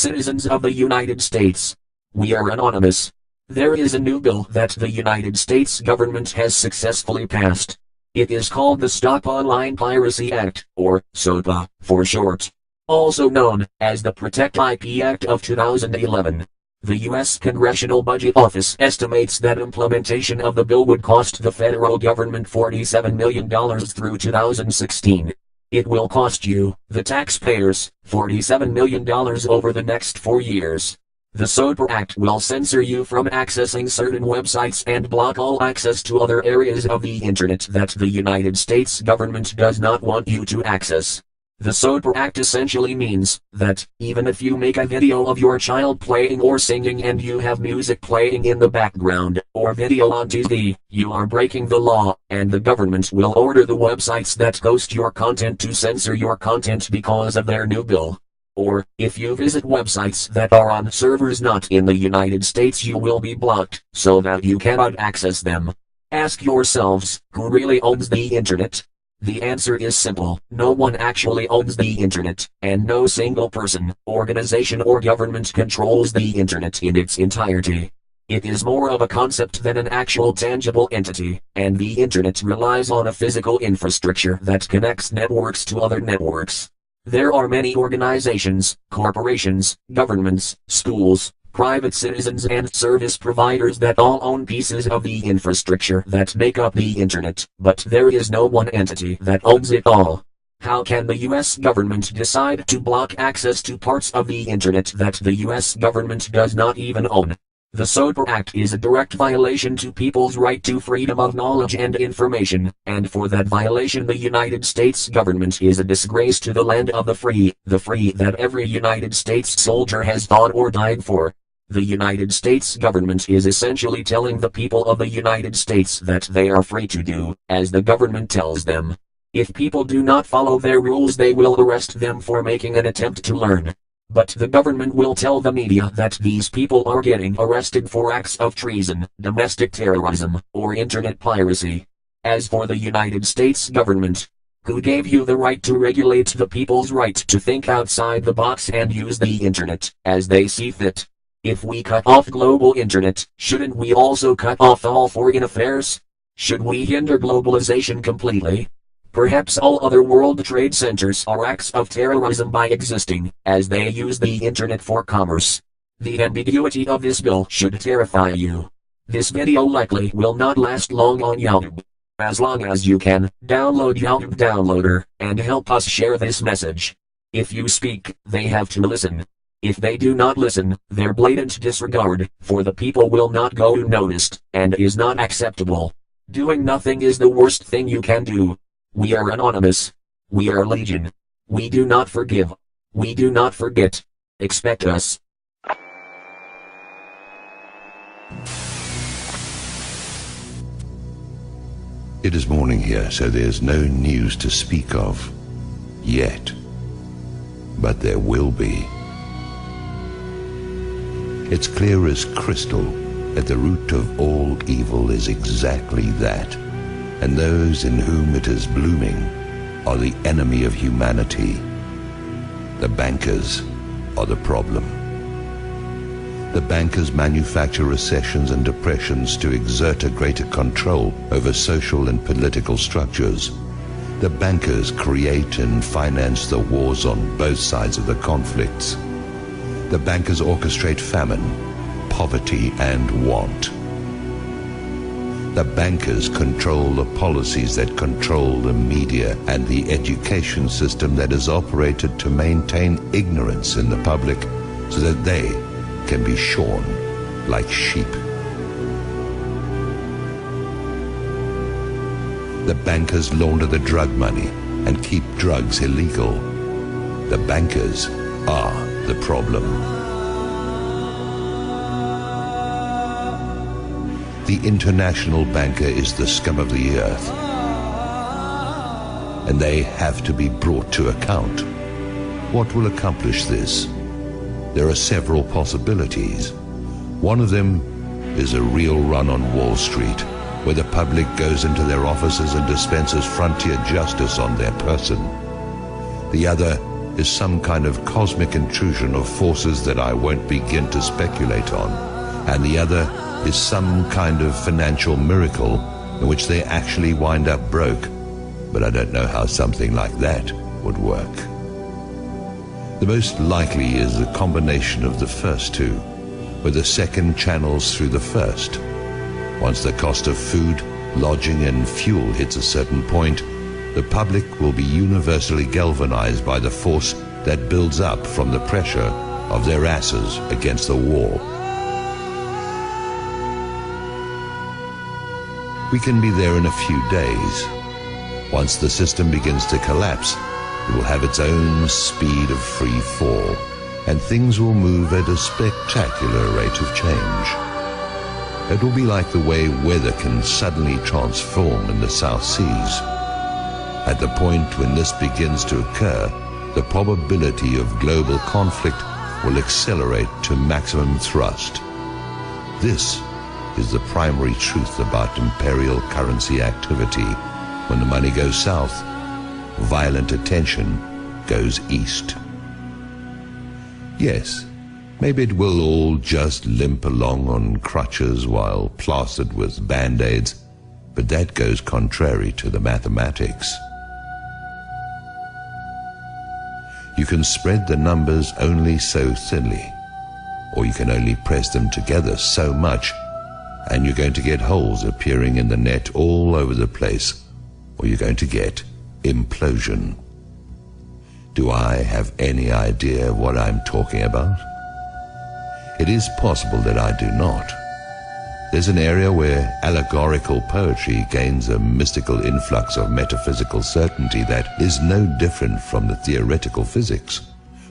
citizens of the United States. We are anonymous. There is a new bill that the United States government has successfully passed. It is called the Stop Online Piracy Act, or SOPA, for short. Also known as the Protect IP Act of 2011. The U.S. Congressional Budget Office estimates that implementation of the bill would cost the federal government $47 million through 2016. It will cost you, the taxpayers, $47 million over the next 4 years. The SOPA Act will censor you from accessing certain websites and block all access to other areas of the Internet that the United States government does not want you to access. The SOPA Act essentially means that, even if you make a video of your child playing or singing and you have music playing in the background, or video on TV, you are breaking the law, and the government will order the websites that host your content to censor your content because of their new bill. Or, if you visit websites that are on servers not in the United States, you will be blocked, so that you cannot access them. Ask yourselves, who really owns the Internet? The answer is simple: no one actually owns the Internet, and no single person, organization or government controls the Internet in its entirety. It is more of a concept than an actual tangible entity, and the Internet relies on a physical infrastructure that connects networks to other networks. There are many organizations, corporations, governments, schools, private citizens and service providers that all own pieces of the infrastructure that make up the Internet, but there is no one entity that owns it all. How can the US government decide to block access to parts of the Internet that the US government does not even own? The SOPA Act is a direct violation to people's right to freedom of knowledge and information, and for that violation the United States government is a disgrace to the land of the free that every United States soldier has fought or died for. The United States government is essentially telling the people of the United States that they are free to do as the government tells them. If people do not follow their rules, they will arrest them for making an attempt to learn. But the government will tell the media that these people are getting arrested for acts of treason, domestic terrorism, or internet piracy. As for the United States government, who gave you the right to regulate the people's right to think outside the box and use the Internet as they see fit? If we cut off global Internet, shouldn't we also cut off all foreign affairs? Should we hinder globalization completely? Perhaps all other world trade centers are acts of terrorism by existing, as they use the Internet for commerce. The ambiguity of this bill should terrify you. This video likely will not last long on YouTube. As long as you can, download YouTube Downloader, and help us share this message. If you speak, they have to listen. If they do not listen, their blatant disregard for the people will not go unnoticed, and is not acceptable. Doing nothing is the worst thing you can do. We are anonymous. We are legion. We do not forgive. We do not forget. Expect us. It is morning here, so there's no news to speak of. Yet. But there will be. It's clear as crystal that the root of all evil is exactly that, and those in whom it is blooming are the enemy of humanity. The bankers are the problem. The bankers manufacture recessions and depressions to exert a greater control over social and political structures. The bankers create and finance the wars on both sides of the conflicts. The bankers orchestrate famine, poverty, and want. The bankers control the policies that control the media and the education system that is operated to maintain ignorance in the public so that they can be shorn like sheep. The bankers launder the drug money and keep drugs illegal. The bankers are the problem. The international banker is the scum of the earth, and they have to be brought to account. What will accomplish this? There are several possibilities. One of them is a real run on Wall Street, where the public goes into their offices and dispenses frontier justice on their person. The other is some kind of cosmic intrusion of forces that I won't begin to speculate on, and the other is some kind of financial miracle in which they actually wind up broke, but I don't know how something like that would work. The most likely is a combination of the first two, where the second channels through the first. Once the cost of food, lodging and fuel hits a certain point, the public will be universally galvanized by the force that builds up from the pressure of their asses against the wall. We can be there in a few days. Once the system begins to collapse, it will have its own speed of free fall, and things will move at a spectacular rate of change. It will be like the way weather can suddenly transform in the South Seas. At the point when this begins to occur, the probability of global conflict will accelerate to maximum thrust. This is the primary truth about imperial currency activity. When the money goes south, violent attention goes east. Yes, maybe it will all just limp along on crutches while plastered with band-aids, but that goes contrary to the mathematics. You can spread the numbers only so thinly, or you can only press them together so much, and you're going to get holes appearing in the net all over the place, or you're going to get implosion. Do I have any idea what I'm talking about? It is possible that I do not. There's an area where allegorical poetry gains a mystical influx of metaphysical certainty that is no different from the theoretical physics,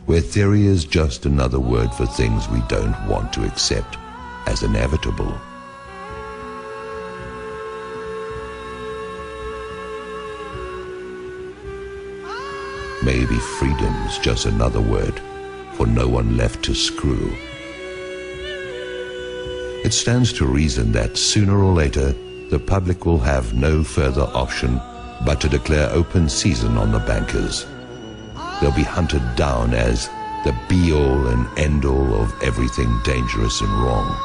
where theory is just another word for things we don't want to accept as inevitable. Maybe freedom's just another word for no one left to screw. It stands to reason that sooner or later the public will have no further option but to declare open season on the bankers. They'll be hunted down as the be-all and end-all of everything dangerous and wrong.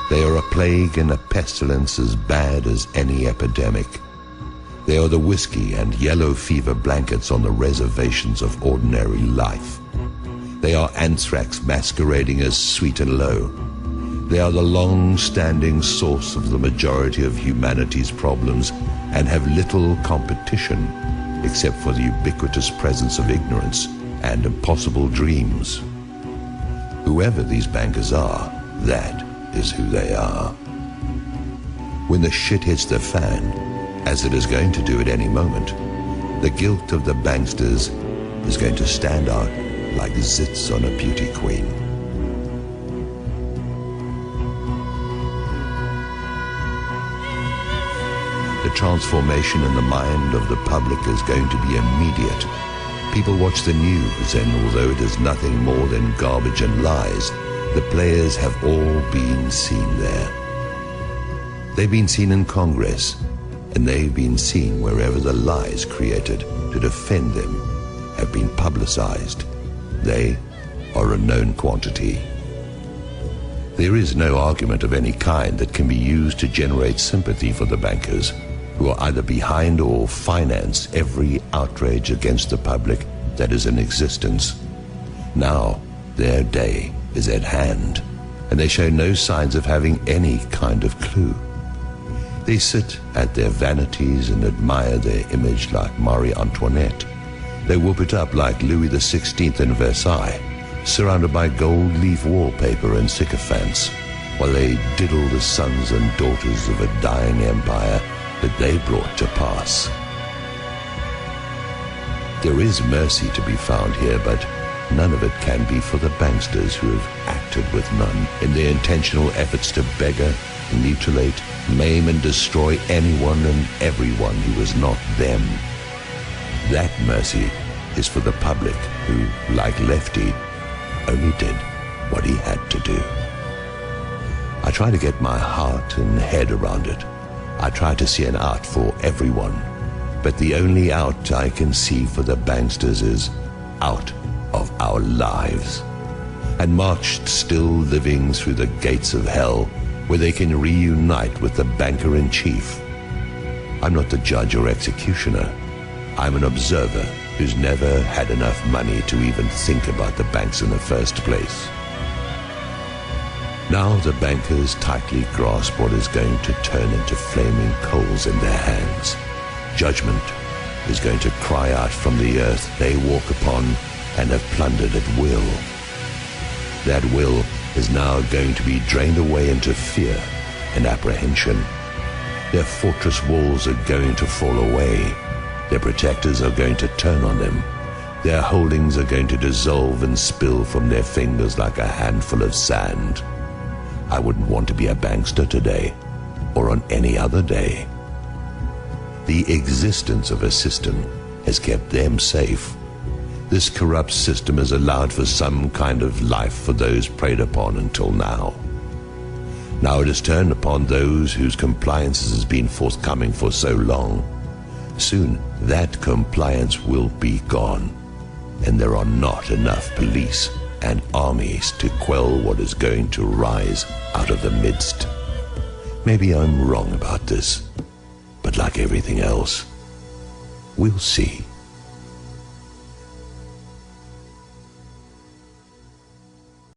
They are a plague and a pestilence as bad as any epidemic. They are the whiskey and yellow fever blankets on the reservations of ordinary life. They are anthrax masquerading as sweet and low. They are the long-standing source of the majority of humanity's problems and have little competition except for the ubiquitous presence of ignorance and impossible dreams. Whoever these bankers are, that is who they are. When the shit hits the fan, as it is going to do at any moment, the guilt of the banksters is going to stand out like zits on a beauty queen. The transformation in the mind of the public is going to be immediate. People watch the news, and although it is nothing more than garbage and lies, the players have all been seen there. They've been seen in Congress, and they've been seen wherever the lies created to defend them have been publicized. They are a known quantity. There is no argument of any kind that can be used to generate sympathy for the bankers, who are either behind or finance every outrage against the public that is in existence. Now, their day is at hand, and they show no signs of having any kind of clue. They sit at their vanities and admire their image like Marie Antoinette. They whoop it up like Louis XVI in Versailles, surrounded by gold leaf wallpaper and sycophants, while they diddle the sons and daughters of a dying empire that they brought to pass. There is mercy to be found here, but none of it can be for the banksters who have acted with none in their intentional efforts to beggar, mutilate, maim and destroy anyone and everyone who is not them. That mercy is for the public who, like Lefty, only did what he had to do. I try to get my heart and head around it. I try to see an out for everyone, but the only out I can see for the banksters is out of our lives, and marched still living through the gates of hell, where they can reunite with the banker-in-chief. I'm not the judge or executioner. I'm an observer who's never had enough money to even think about the banks in the first place. Now the bankers tightly grasp what is going to turn into flaming coals in their hands. Judgment is going to cry out from the earth they walk upon and have plundered at will. That will is now going to be drained away into fear and apprehension. Their fortress walls are going to fall away. Their protectors are going to turn on them. Their holdings are going to dissolve and spill from their fingers like a handful of sand. I wouldn't want to be a bankster today, or on any other day. The existence of a system has kept them safe. This corrupt system has allowed for some kind of life for those preyed upon until now. Now it has turned upon those whose compliance has been forthcoming for so long. Soon that compliance will be gone, and there are not enough police and armies to quell what is going to rise out of the midst. Maybe I'm wrong about this, but like everything else, we'll see.